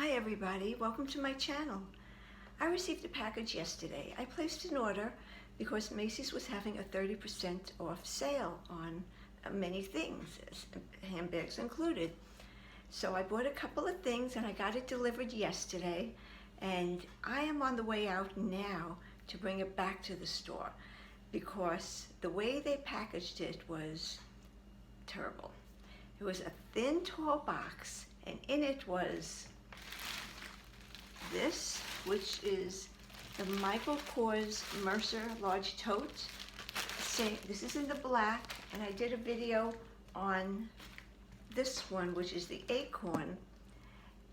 Hi everybody, welcome to my channel. I received a package yesterday. I placed an order because Macy's was having a 30% off sale on many things, handbags included. So I bought a couple of things and I got it delivered yesterday, and I am on the way out now to bring it back to the store because the way they packaged it was terrible. It was a thin, tall box, and in it was this, which is the Michael Kors Mercer large tote. This is in the black, and I did a video on this one, which is the acorn,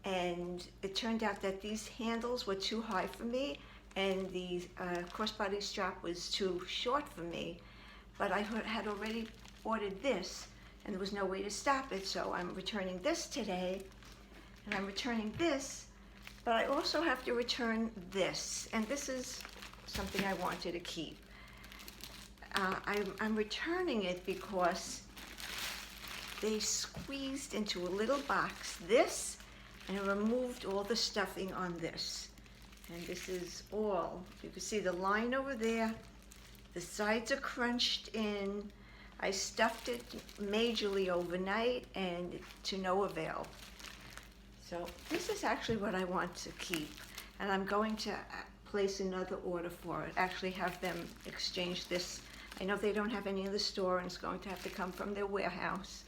and it turned out that these handles were too high for me, and the crossbody strap was too short for me, but I had already ordered this, and there was no way to stop it, so I'm returning this today, and I'm returning this, but I also have to return this, and this is something I wanted to keep. I'm returning it because they squeezed into a little box this, and removed all the stuffing on this. And this is all, you can see the line over there, the sides are crunched in. I stuffed it majorly overnight and to no avail. So this is actually what I want to keep, and I'm going to place another order for it, actually have them exchange this. I know they don't have any in the store and it's going to have to come from their warehouse,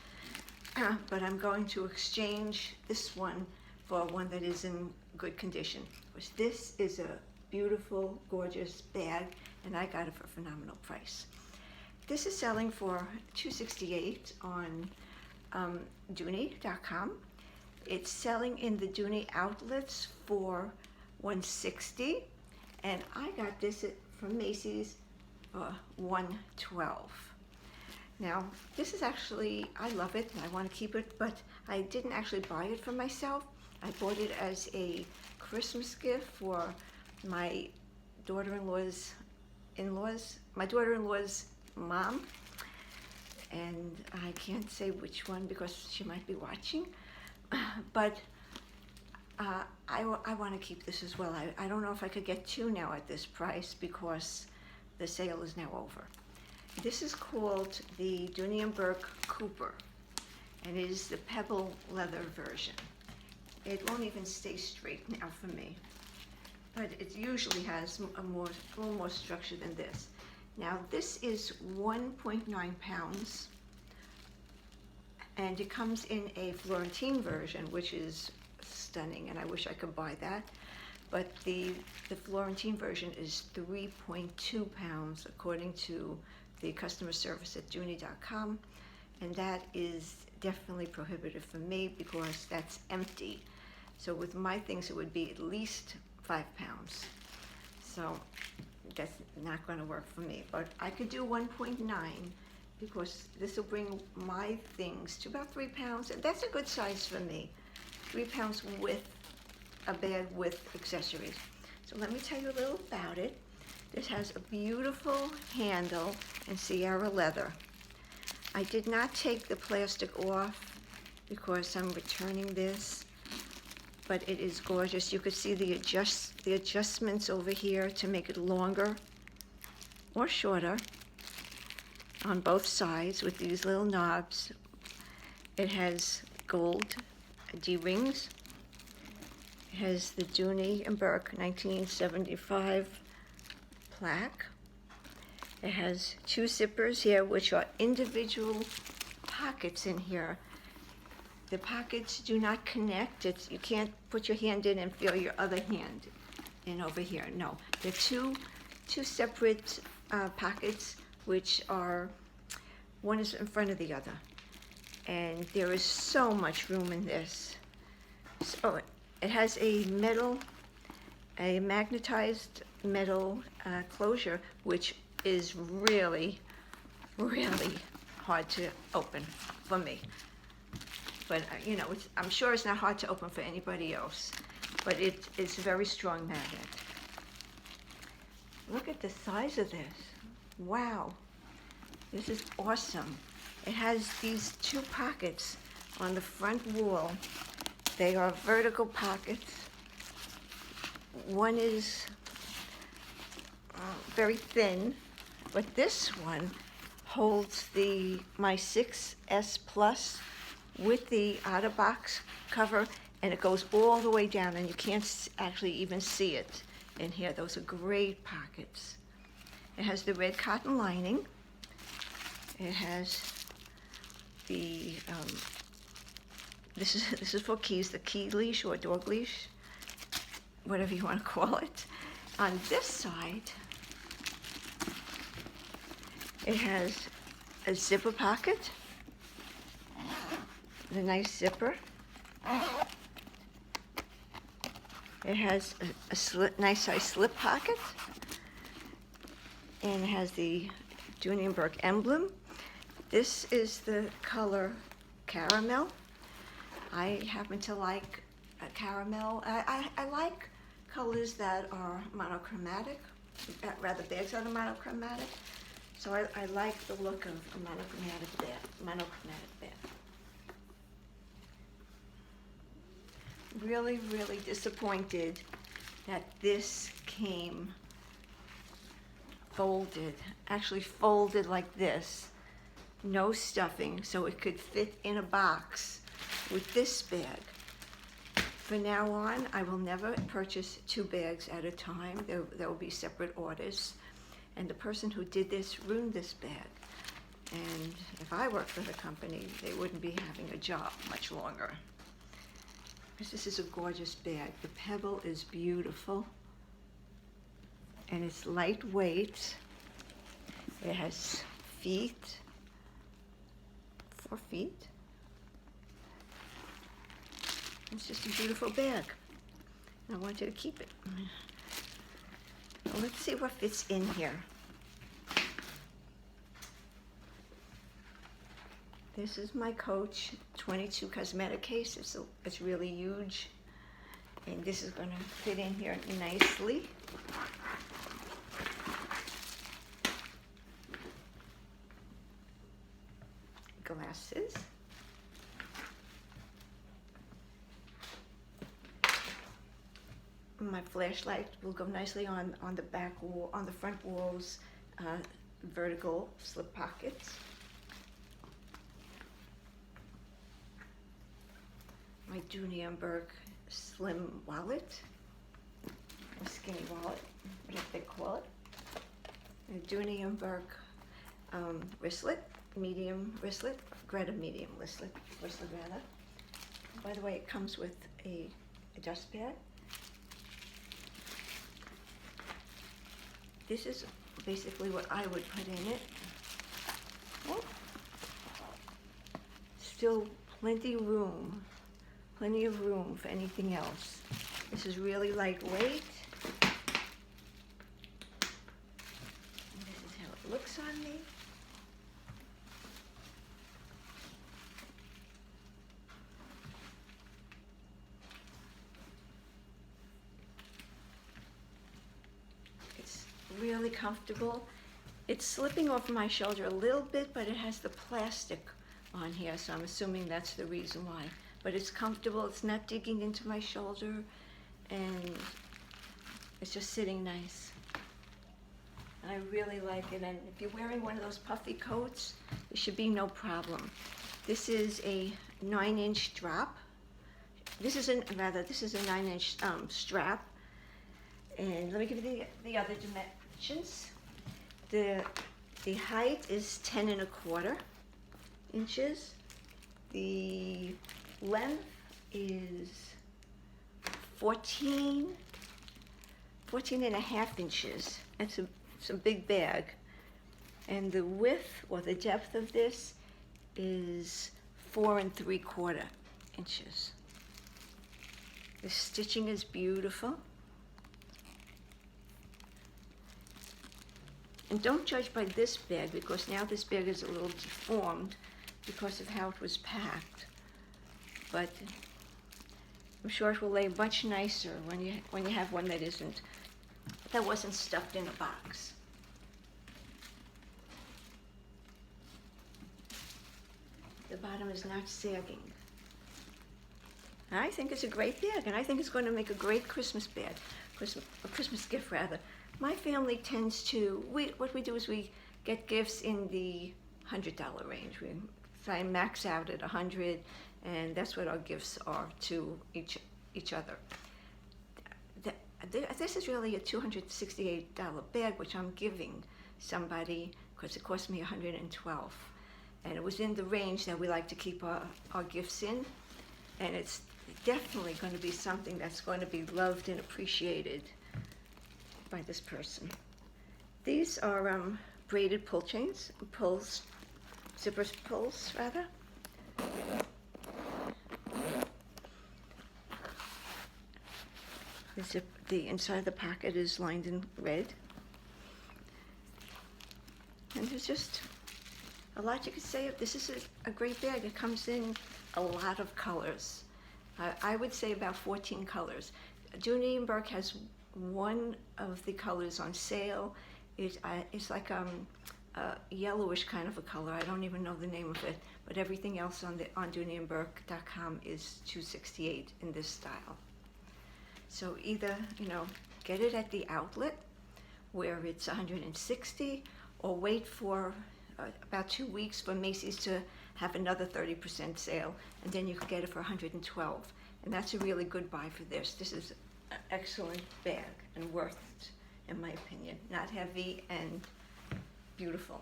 but I'm going to exchange this one for one that is in good condition. Because this is a beautiful, gorgeous bag, and I got it for a phenomenal price. This is selling for $268 on Dooney.com. It's selling in the Dooney outlets for $160, and I got this from Macy's for $112. Now, this is actually, I love it, and I want to keep it, but I didn't actually buy it for myself. I bought it as a Christmas gift for my daughter-in-law's mom, and I can't say which one because she might be watching, but I want to keep this as well. I don't know if I could get two now at this price because the sale is now over. This is called the Dooney Bourke Cooper, and it is the Pebble leather version. It won't even stay straight now for me, but it usually has a little more structure than this. Now this is 1.9 pounds, and it comes in a Florentine version, which is stunning, and I wish I could buy that. But the Florentine version is 3.2 pounds, according to the customer service at Dooney.com, and that is definitely prohibitive for me because that's empty. So with my things, it would be at least 5 pounds. So that's not going to work for me, but I could do 1.9 because this will bring my things to about 3 pounds, and that's a good size for me. 3 pounds with a bag with accessories. So let me tell you a little about it. This has a beautiful handle in Sierra leather. I did not take the plastic off because I'm returning this, but it is gorgeous. You could see the adjustments over here to make it longer or shorter on both sides with these little knobs. It has gold D-rings. It has the Dooney Bourke 1975 plaque. It has two zippers here, which are individual pockets in here. The pockets do not connect. You can't put your hand in and feel your other hand in over here. No, they're two separate pockets, which are, one is in front of the other. And there is so much room in this. So it has a magnetized metal closure, which is really, really hard to open for me. But you know, I'm sure it's not hard to open for anybody else. But it is a very strong magnet. Look at the size of this. Wow, this is awesome. It has these two pockets on the front wall, They are vertical pockets. One is very thin, but this one holds my 6S Plus with the out-of-box cover, and it goes all the way down, and you can't actually even see it in here. Those are great pockets. It has the red cotton lining. It has the, this is for keys, the key leash or dog leash, whatever you want to call it. On this side, it has a zipper pocket, the nice zipper. It has a nice size slip pocket, and it has the Dooney Bourke emblem. This is the color caramel. I happen to like caramel. I like colors that are monochromatic, rather bags that are monochromatic. So I like the look of a monochromatic bag. Really, really disappointed that this came folded, actually folded like this, no stuffing, so it could fit in a box with this bag. From now on, I will never purchase 2 bags at a time. There will be separate orders. And the person who did this ruined this bag. And if I worked for the company, they wouldn't be having a job much longer. Because this is a gorgeous bag. The pebble is beautiful. And it's lightweight. It has feet, 4 feet. It's just a beautiful bag. And I want you to keep it. Well, let's see what fits in here. This is my Coach 22 cosmetic case. It's really huge. And this is going to fit in here nicely. Glasses. My flashlight will go nicely on the back wall, on the front walls, vertical slip pockets. My Dooney Bourke slim wallet, or skinny wallet, whatever they call it. The Dooney Bourke wristlet, medium wristlet, Greta medium wristlet rather. By the way, it comes with a dust bag. This is basically what I would put in it. Oh. Still plenty of room for anything else. This is really lightweight. And this is how it looks on me. Really comfortable. It's slipping off my shoulder a little bit, but it has the plastic on here, so I'm assuming that's the reason why. But it's comfortable, it's not digging into my shoulder, and it's just sitting nice. And I really like it, and if you're wearing one of those puffy coats, it should be no problem. This is a 9-inch drop. This is a 9-inch strap. And let me give you the other dimensions. The height is 10¼ inches. The length is 14 1/2 inches. It's a big bag. And the width or the depth of this is 4 3/4 inches. The stitching is beautiful. And don't judge by this bag, because now this bag is a little deformed because of how it was packed. But I'm sure it will lay much nicer when you have one that wasn't stuffed in a box. The bottom is not sagging. And I think it's a great bag, and I think it's going to make a great Christmas bag, a Christmas gift rather. My family tends to, what we do is we get gifts in the $100 range. We try and max out at 100, and that's what our gifts are to each other. This is really a $268 bag, which I'm giving somebody because it cost me $112. And it was in the range that we like to keep our gifts in. And it's definitely going to be something that's going to be loved and appreciated by this person. These are braided pull chains, zipper pulls rather. The inside of the pocket is lined in red. And there's just a lot you could say. This is a great bag. It comes in a lot of colors. I would say about 14 colors. Dooney Bourke has one of the colors on sale. It's like a yellowish kind of a color. I don't even know the name of it, but everything else on DooneyBourke.com is $268 in this style. So either, get it at the outlet where it's $160, or wait for about 2 weeks for Macy's to have another 30% sale, and then you can get it for $112. And that's a really good buy for this. This is an excellent bag and worth it, in my opinion. Not heavy and beautiful.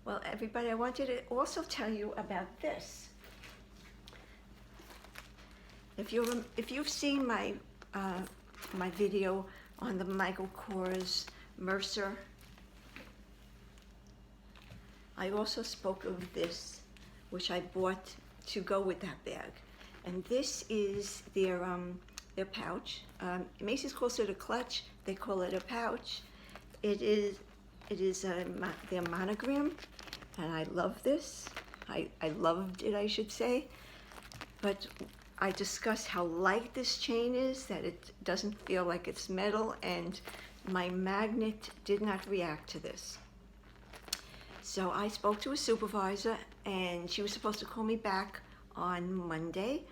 Well, everybody, I wanted to also tell you about this. If you've seen my video on the Michael Kors Mercer, I also spoke of this, which I bought to go with that bag. And this is their pouch. Macy's calls it a clutch. They call it a pouch. It is their monogram, and I love this. I loved it, I should say. But I discussed how light this chain is, that it doesn't feel like it's metal, and my magnet did not react to this. So I spoke to a supervisor, and she was supposed to call me back on Monday,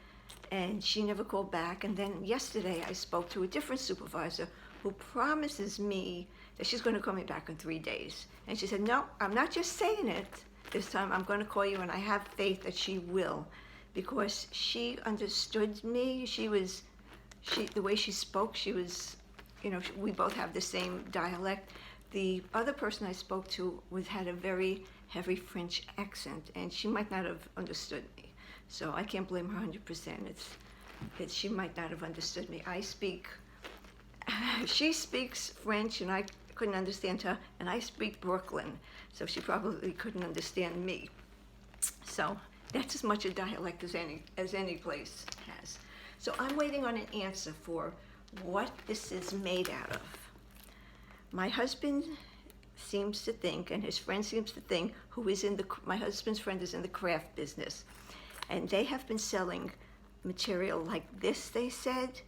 and she never called back. And then yesterday I spoke to a different supervisor who promises me that she's going to call me back in 3 days. And she said, no, I'm not just saying it this time, I'm going to call you, and I have faith that she will, because she understood me. The way she spoke, she was, we both have the same dialect. The other person I spoke to had a very heavy French accent, and she might not have understood me. So I can't blame her 100%. She might not have understood me. She speaks French, and I couldn't understand her, and I speak Brooklyn, so she probably couldn't understand me. So that's as much a dialect as any place has. So I'm waiting on an answer for what this is made out of. My husband seems to think, and his friend seems to think, my husband's friend is in the craft business, and they have been selling material like this, they said,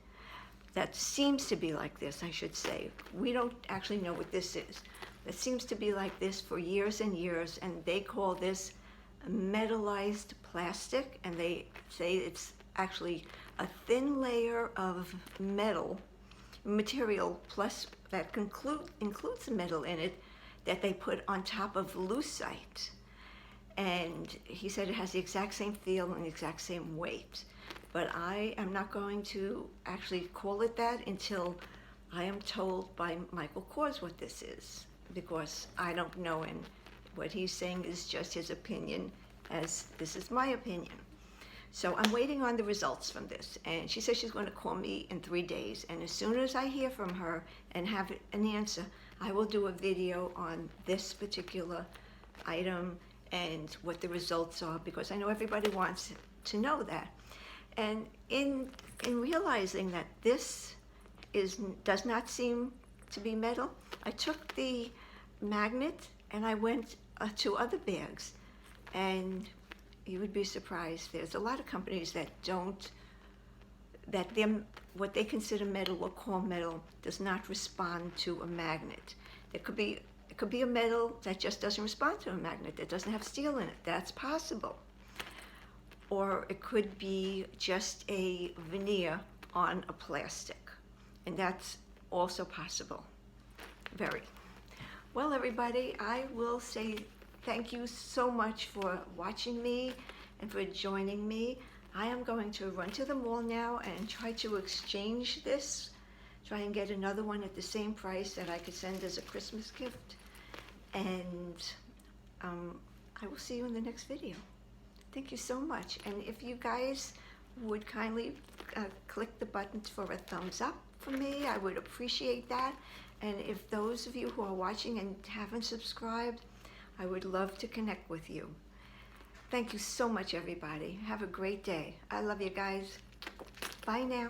that seems to be like this, I should say. We don't actually know what this is. That seems to be like this for years and years, and they call this metallized plastic, and they say it's actually a thin layer of material plus that includes metal in it that they put on top of lucite. And he said it has the exact same feel and the exact same weight. But I am not going to actually call it that until I am told by Michael Kors what this is, because I don't know, and what he's saying is just his opinion, as this is my opinion. So I'm waiting on the results from this, and she says she's going to call me in 3 days, and as soon as I hear from her and have an answer, I will do a video on this particular item and what the results are, because I know everybody wants to know that. And in realizing that this does not seem to be metal, I took the magnet and I went to other bags, and you would be surprised. There's a lot of companies that what they consider metal or call metal does not respond to a magnet. It could be a metal that just doesn't respond to a magnet, that doesn't have steel in it. That's possible. or it could be just a veneer on a plastic, and that's also possible. Very. Well, everybody, I will say thank you so much for watching me and for joining me. I am going to run to the mall now and try to exchange this, try and get another one at the same price that I could send as a Christmas gift. And I will see you in the next video. Thank you so much. And if you guys would kindly click the buttons for a thumbs up for me, I would appreciate that. And if those of you who are watching and haven't subscribed, I would love to connect with you. Thank you so much, everybody. Have a great day. I love you guys. Bye now.